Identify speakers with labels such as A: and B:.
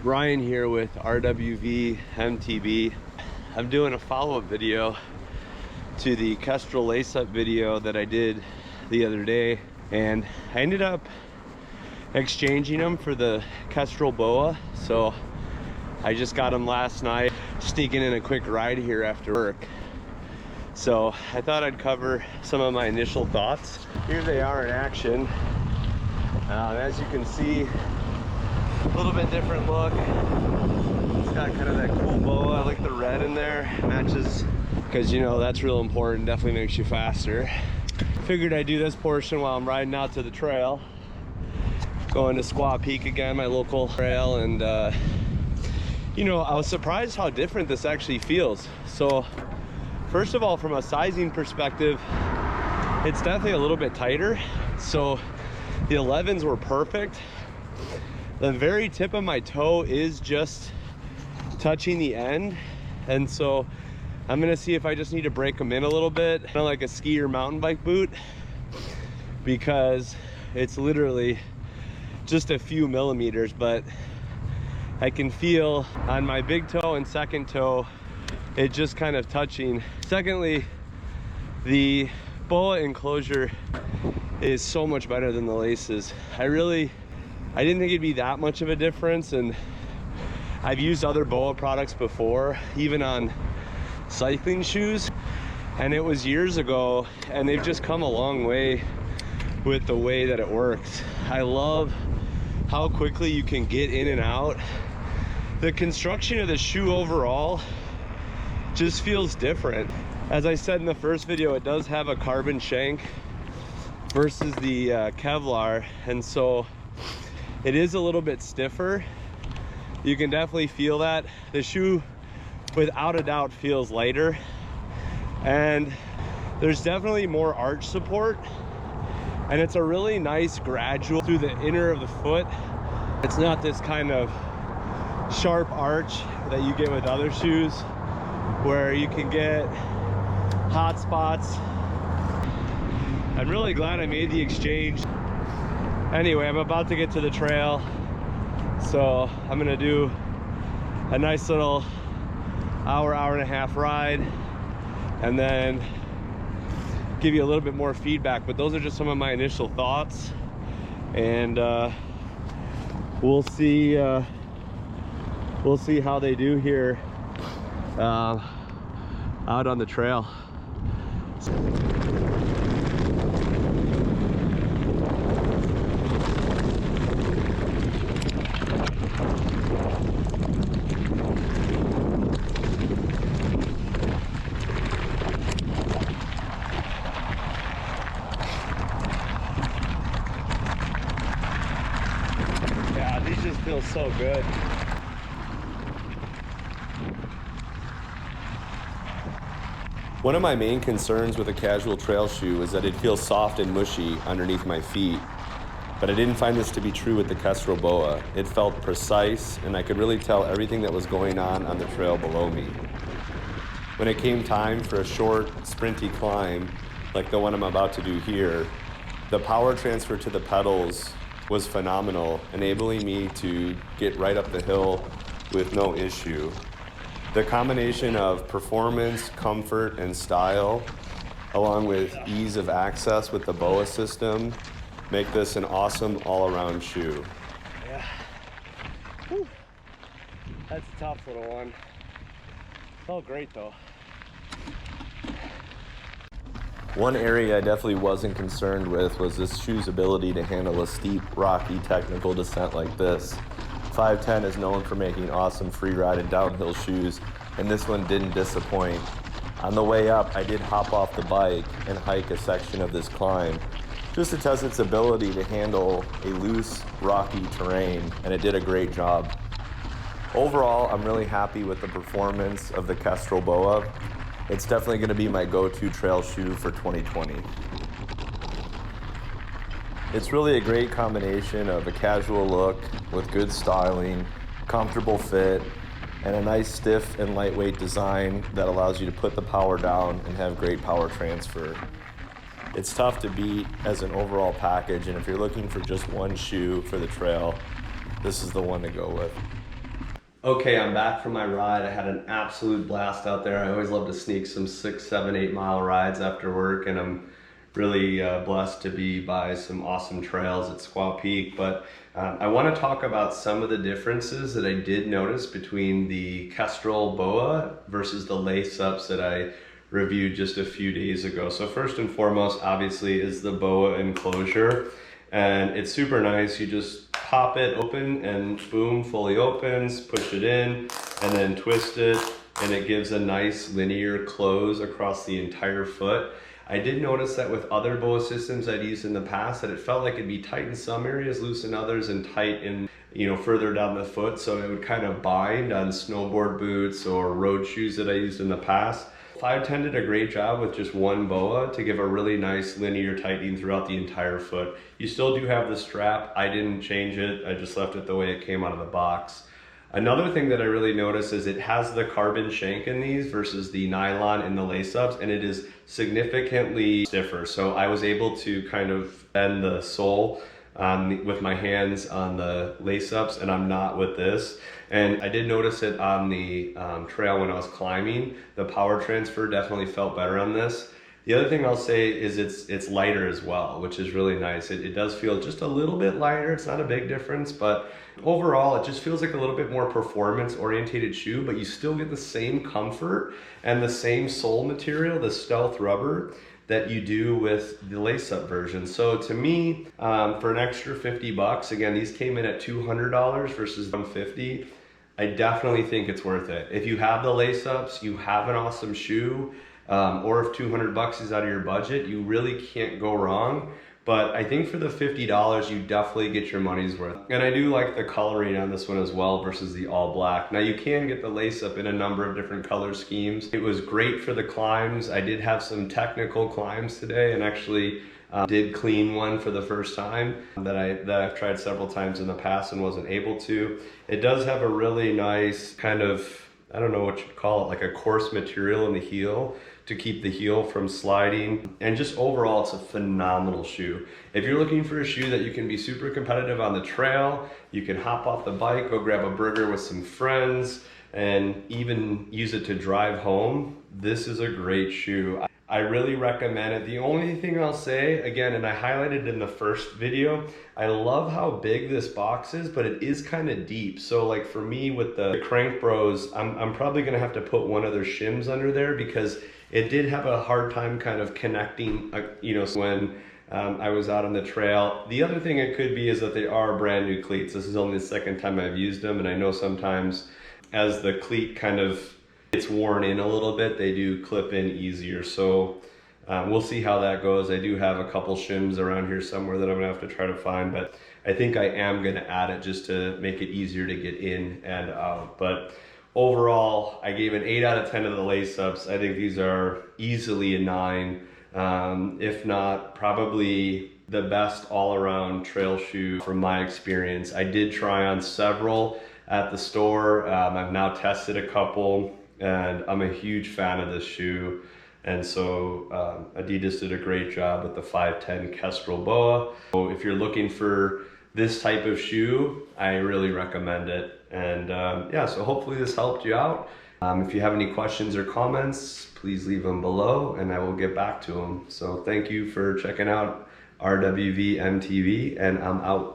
A: Ryan here with RWV MTB. I'm doing a follow-up video to the Kestrel lace-up video that I did the other day, and I ended up exchanging them for the Kestrel Boa. So I just got them last night, sneaking in a quick ride here after work. So I thought I'd cover some of my initial thoughts. Here they are in action. As you can see, a little bit different look. It's got kind of that cool boa. I like the red in there. Matches, because you know that's real important. Definitely makes you faster. Figured I'd do this portion while I'm riding out to the trail. Going to Squaw Peak again, my local trail, and you know, I was surprised how different this actually feels. So first of all, from a sizing perspective, it's definitely a little bit tighter. So the 11s were perfect. The very tip of my toe is just touching the end, and so I'm gonna see if I just need to break them in a little bit, kind of like a ski or mountain bike boot, because it's literally just a few millimeters, but I can feel on my big toe and second toe it just kind of touching. Secondly, the boa enclosure is so much better than the laces. I didn't think it'd be that much of a difference, and I've used other boa products before, even on cycling shoes, and it was years ago, and they've just come a long way with the way that it works. I love how quickly you can get in and out. The construction of the shoe overall just feels different. As I said in the first video, it does have a carbon shank versus the Kevlar, and so it is a little bit stiffer. You can definitely feel that. The shoe, without a doubt, feels lighter, and there's definitely more arch support, and it's a really nice gradual through the inner of the foot. It's not this kind of sharp arch that you get with other shoes where you can get hot spots. I'm really glad I made the exchange. Anyway, I'm about to get to the trail, so I'm gonna do a nice little hour and a half ride, and then give you a little bit more feedback. But those are just some of my initial thoughts, and we'll see how they do here out on the trail. Yeah, these just feel so good.
B: One of my main concerns with a casual trail shoe is that it feels soft and mushy underneath my feet, but I didn't find this to be true with the Kestrel Boa. It felt precise, and I could really tell everything that was going on the trail below me. When it came time for a short, sprinty climb, like the one I'm about to do here, the power transfer to the pedals was phenomenal, enabling me to get right up the hill with no issue. The combination of performance, comfort, and style, along with ease of access with the Boa system, make this an awesome all-around shoe.
A: Yeah. Whew. That's a tough little one. Felt great though.
B: One area I definitely wasn't concerned with was this shoe's ability to handle a steep, rocky, technical descent like this. 510 is known for making awesome free ride and downhill shoes, and this one didn't disappoint. On the way up, I did hop off the bike and hike a section of this climb just to test its ability to handle a loose, rocky terrain, and it did a great job. Overall, I'm really happy with the performance of the Kestrel Boa. It's definitely going to be my go-to trail shoe for 2020. It's really a great combination of a casual look with good styling, comfortable fit, and a nice stiff and lightweight design that allows you to put the power down and have great power transfer. It's tough to beat as an overall package, and if you're looking for just one shoe for the trail, this is the one to go with.
A: Okay, I'm back from my ride. I had an absolute blast out there. I always love to sneak some 6, 7, 8 mile rides after work, and I'm really blessed to be by some awesome trails at Squaw Peak. But I want to talk about some of the differences that I did notice between the Kestrel Boa versus the lace-ups that I reviewed just a few days ago. So first and foremost, obviously, is the Boa enclosure. And it's super nice. You just pop it open and boom, fully opens, push it in, and then twist it, and it gives a nice linear close across the entire foot. I did notice that with other Boa systems I'd used in the past that it felt like it'd be tight in some areas, loose in others, and tight in, further down the foot. So it would kind of bind on snowboard boots or road shoes that I used in the past. 510 did a great job with just one Boa to give a really nice linear tightening throughout the entire foot. You still do have the strap. I didn't change it. I just left it the way it came out of the box. Another thing that I really noticed is it has the carbon shank in these versus the nylon in the lace-ups, and it is significantly stiffer. So I was able to kind of bend the sole with my hands on the lace-ups, and I'm not with this. And I did notice it on the trail when I was climbing. The power transfer definitely felt better on this. The other thing I'll say is it's lighter as well, which is really nice. It does feel just a little bit lighter. It's not a big difference, but overall it just feels like a little bit more performance oriented shoe, but you still get the same comfort and the same sole material, the stealth rubber, that you do with the lace-up version. So to me, for an extra 50 bucks, again, these came in at $200 versus $150. I definitely think it's worth it. If you have the lace-ups, you have an awesome shoe, or if 200 bucks is out of your budget, you really can't go wrong. But I think for the $50, you definitely get your money's worth. And I do like the coloring on this one as well versus the all black. Now you can get the lace up in a number of different color schemes. It was great for the climbs. I did have some technical climbs today, and actually did clean one for the first time that I've tried several times in the past and wasn't able to. It does have a really nice kind of, I don't know what you'd call it, like a coarse material in the heel to keep the heel from sliding. And just overall, it's a phenomenal shoe. If you're looking for a shoe that you can be super competitive on the trail, you can hop off the bike, go grab a burger with some friends, and even use it to drive home, this is a great shoe. I really recommend it. The only thing I'll say, again, and I highlighted in the first video, I love how big this box is, but it is kind of deep. So like for me with the Crank Bros, I'm probably gonna have to put one of their shims under there because it did have a hard time kind of connecting, when I was out on the trail. The other thing it could be is that they are brand new cleats. This is only the second time I've used them, and I know sometimes as the cleat kind of gets worn in a little bit, they do clip in easier. So we'll see how that goes. I do have a couple shims around here somewhere that I'm gonna have to try to find, but I think I am gonna add it just to make it easier to get in and out. But overall, I gave an 8 out of 10 of the lace-ups. I think these are easily a 9, if not probably the best all-around trail shoe from my experience. I did try on several at the store. I've now tested a couple, and I'm a huge fan of this shoe. And so Adidas did a great job with the 510 Kestrel Boa. So if you're looking for this type of shoe, I really recommend it. And yeah, so hopefully this helped you out. If you have any questions or comments, please leave them below and I will get back to them. So thank you for checking out RWV MTV, and I'm out.